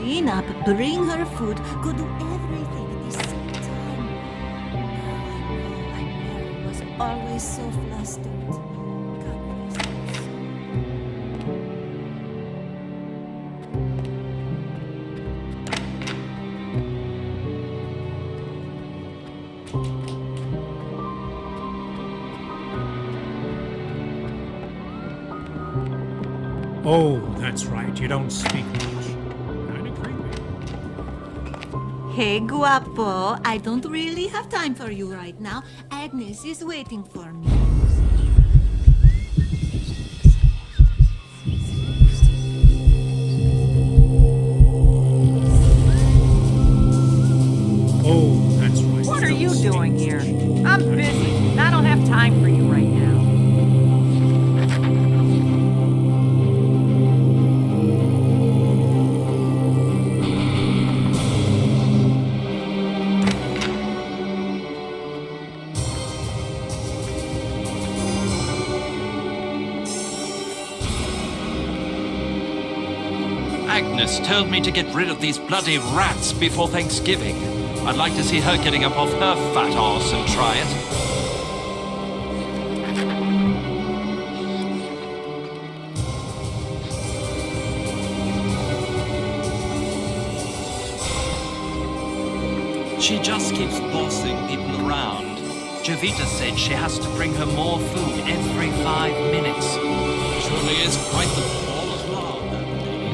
Clean up, bring her food, go do everything at the same time. I know, was always so flustered. God bless her. Oh, that's right. You don't speak much. Kinda creepy. Hey, guapo, I don't really have time for you right now. Agnes is waiting for me. Oh, that's right. What are you doing here? I'm busy, and I don't have time for you right now. Agnes told me to get rid of these bloody rats before Thanksgiving. I'd like to see her getting up off her fat arse and try it. She just keeps bossing people around. Jovita said she has to bring her more food every 5 minutes. Surely is quite the ball of love, that lady.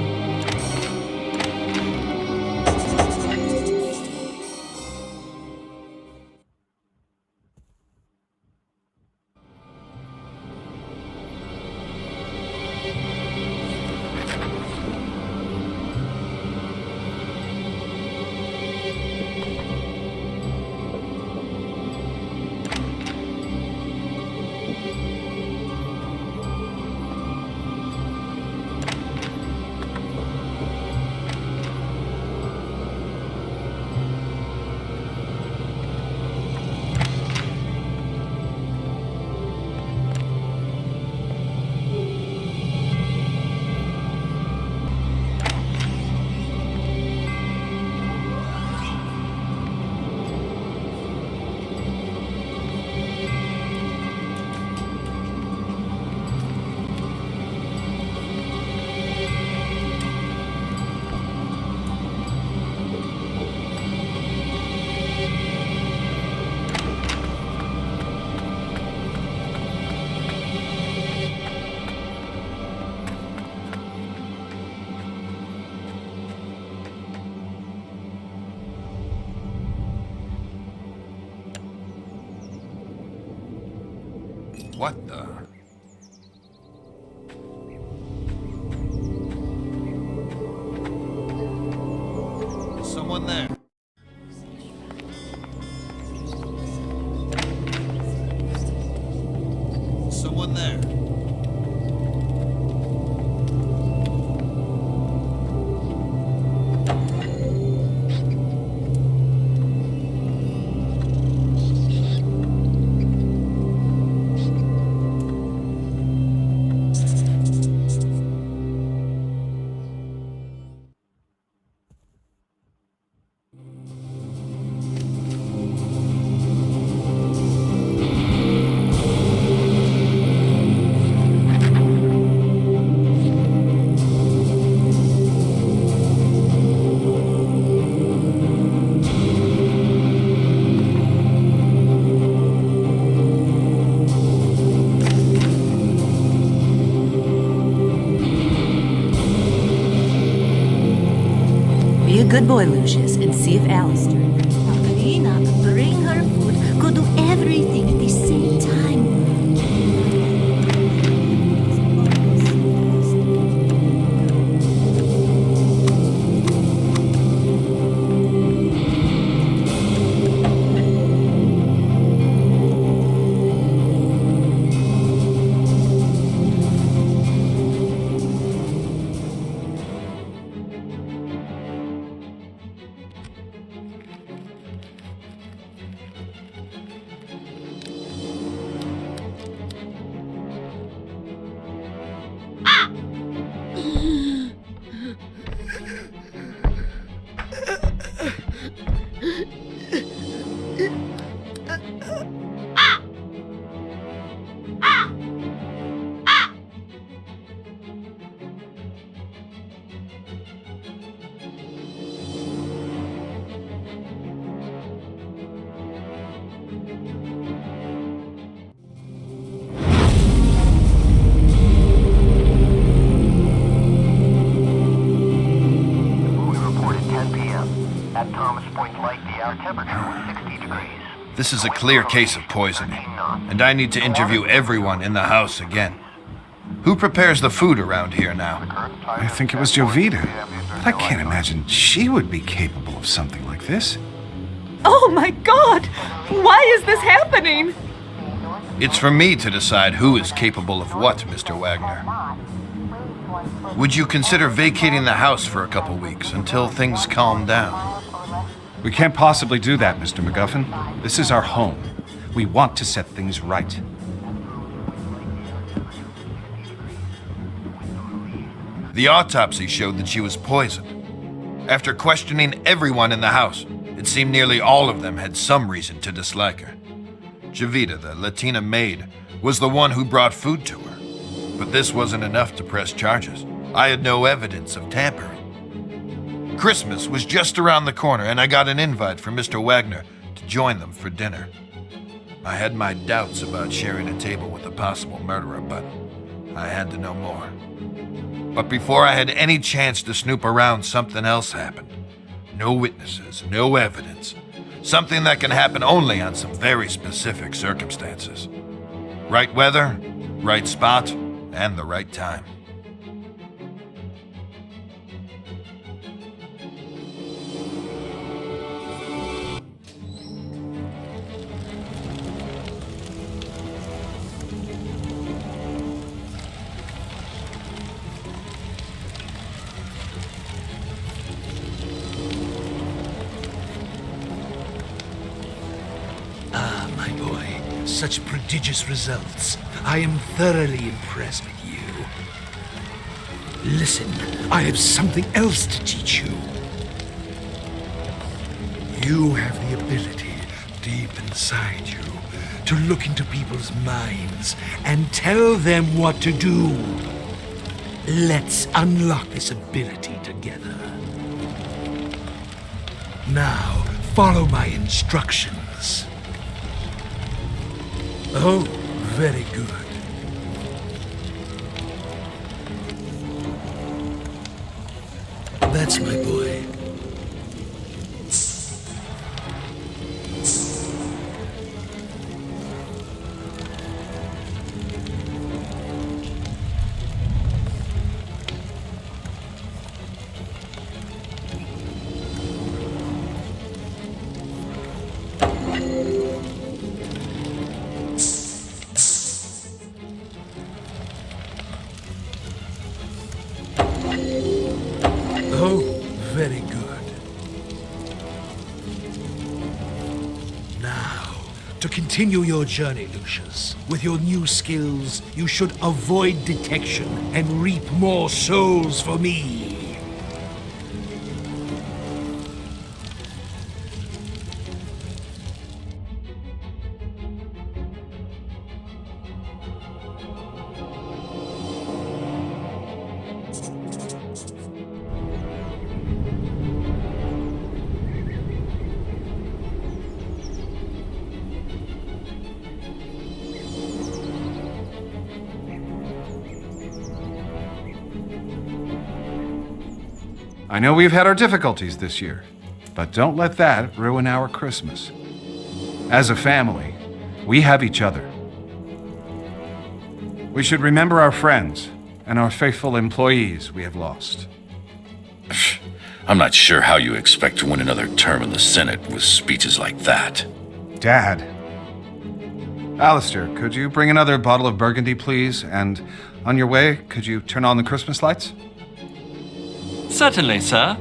What the? Is someone there? Is someone there? Be a good boy, Lucius, and see if Alistair. Now, clean up, bring her This is a clear case of poisoning, and I need to interview everyone in the house again. Who prepares the food around here now? I think it was Jovita, but I can't imagine she would be capable of something like this. Oh my god! Why is this happening? It's for me to decide who is capable of what, Mr. Wagner. Would you consider vacating the house for a couple weeks until things calm down? We can't possibly do that, Mr. MacGuffin. This is our home. We want to set things right. The autopsy showed that she was poisoned. After questioning everyone in the house, it seemed nearly all of them had some reason to dislike her. Jovita, the Latina maid, was the one who brought food to her. But this wasn't enough to press charges. I had no evidence of tampering. Christmas was just around the corner, and I got an invite from Mr. Wagner to join them for dinner. I had my doubts about sharing a table with a possible murderer, but I had to know more. But before I had any chance to snoop around, something else happened. No witnesses, no evidence. Something that can happen only on some very specific circumstances. Right weather, right spot, and the right time. My boy, such prodigious results. I am thoroughly impressed with you. Listen, I have something else to teach you. You have the ability, deep inside you, to look into people's minds and tell them what to do. Let's unlock this ability together. Now, follow my instructions. Oh, very good. That's my boy. Oh, very good. Now, to continue your journey, Lucius, with your new skills, you should avoid detection and reap more souls for me. I know we've had our difficulties this year, but don't let that ruin our Christmas. As a family, we have each other. We should remember our friends and our faithful employees we have lost. I'm not sure how you expect to win another term in the Senate with speeches like that. Dad. Alistair, could you bring another bottle of Burgundy, please? And on your way, could you turn on the Christmas lights? Certainly, sir.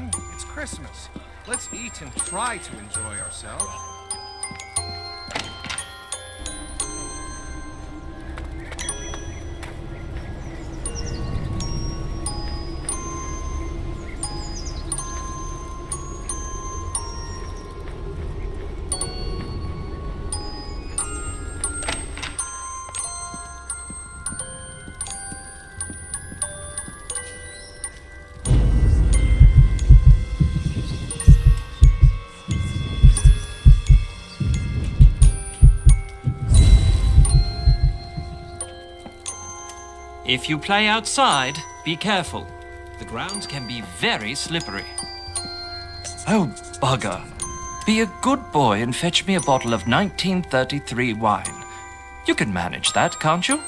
everyone. It's Christmas. Let's eat and try to enjoy ourselves. If you play outside, be careful. The ground can be very slippery. Oh, bugger. Be a good boy and fetch me a bottle of 1933 wine. You can manage that, can't you?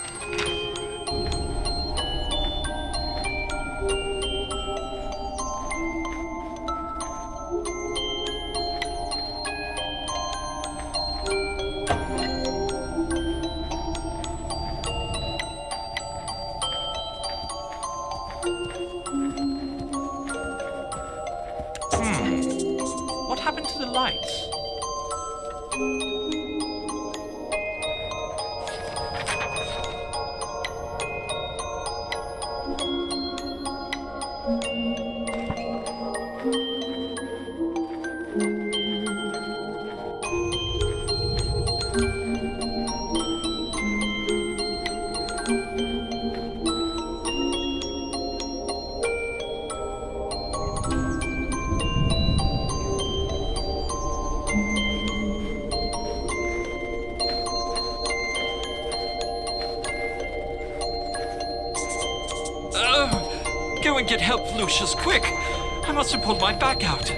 What happened to the lights? Go and get help, Lucius, quick! I must have pulled my back out.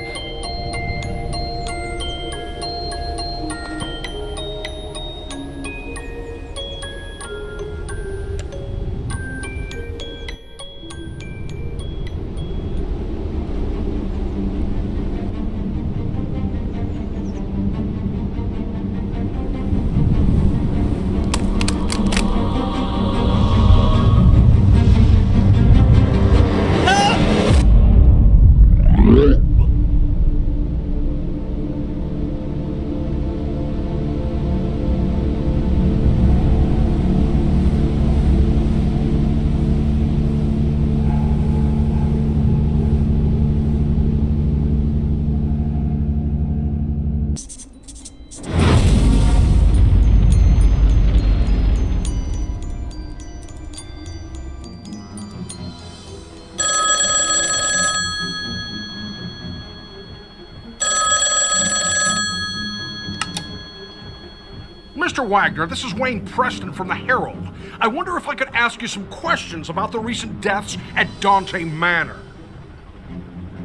Mr. Wagner, this is Wayne Preston from the Herald. I wonder if I could ask you some questions about the recent deaths at Dante Manor.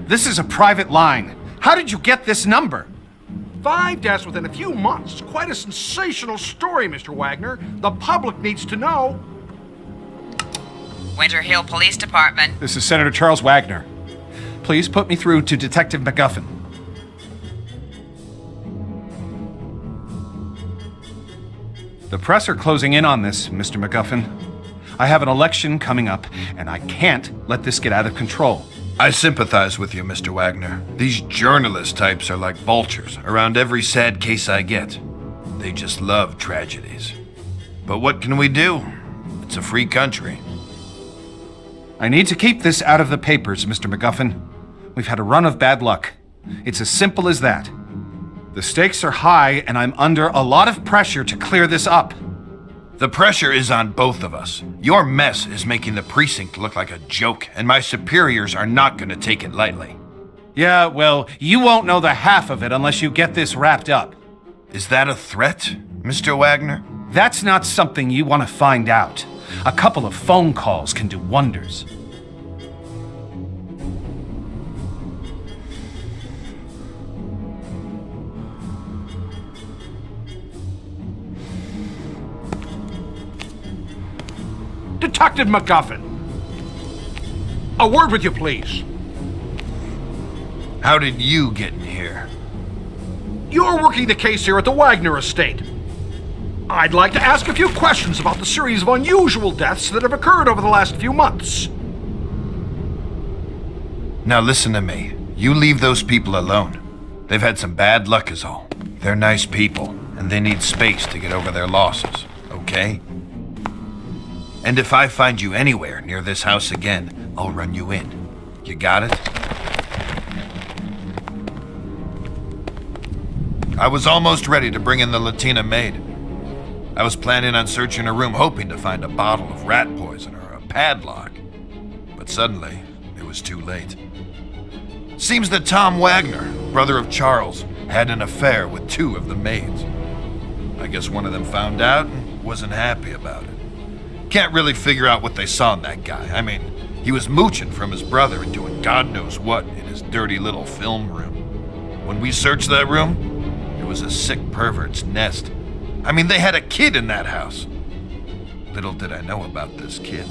This is a private line. How did you get this number? 5 deaths within a few months. It's quite a sensational story, Mr. Wagner. The public needs to know. Winter Hill Police Department. This is Senator Charles Wagner. Please put me through to Detective McGuffin. The press are closing in on this, Mr. McGuffin. I have an election coming up, and I can't let this get out of control. I sympathize with you, Mr. Wagner. These journalist types are like vultures around every sad case I get. They just love tragedies. But what can we do? It's a free country. I need to keep this out of the papers, Mr. McGuffin. We've had a run of bad luck. It's as simple as that. The stakes are high, and I'm under a lot of pressure to clear this up. The pressure is on both of us. Your mess is making the precinct look like a joke, and my superiors are not going to take it lightly. Yeah, well, you won't know the half of it unless you get this wrapped up. Is that a threat, Mr. Wagner? That's not something you want to find out. A couple of phone calls can do wonders. Detective McGuffin. A word with you, please. How did you get in here? You're working the case here at the Wagner estate. I'd like to ask a few questions about the series of unusual deaths that have occurred over the last few months. Now listen to me. You leave those people alone. They've had some bad luck is all. They're nice people, and they need space to get over their losses, okay? And if I find you anywhere near this house again, I'll run you in. You got it? I was almost ready to bring in the Latina maid. I was planning on searching her room, hoping to find a bottle of rat poison or a padlock. But suddenly, it was too late. Seems that Tom Wagner, brother of Charles, had an affair with 2 of the maids. I guess one of them found out and wasn't happy about it. Can't really figure out what they saw in that guy. I mean, he was mooching from his brother and doing God knows what in his dirty little film room. When we searched that room, it was a sick pervert's nest. I mean, they had a kid in that house. Little did I know about this kid.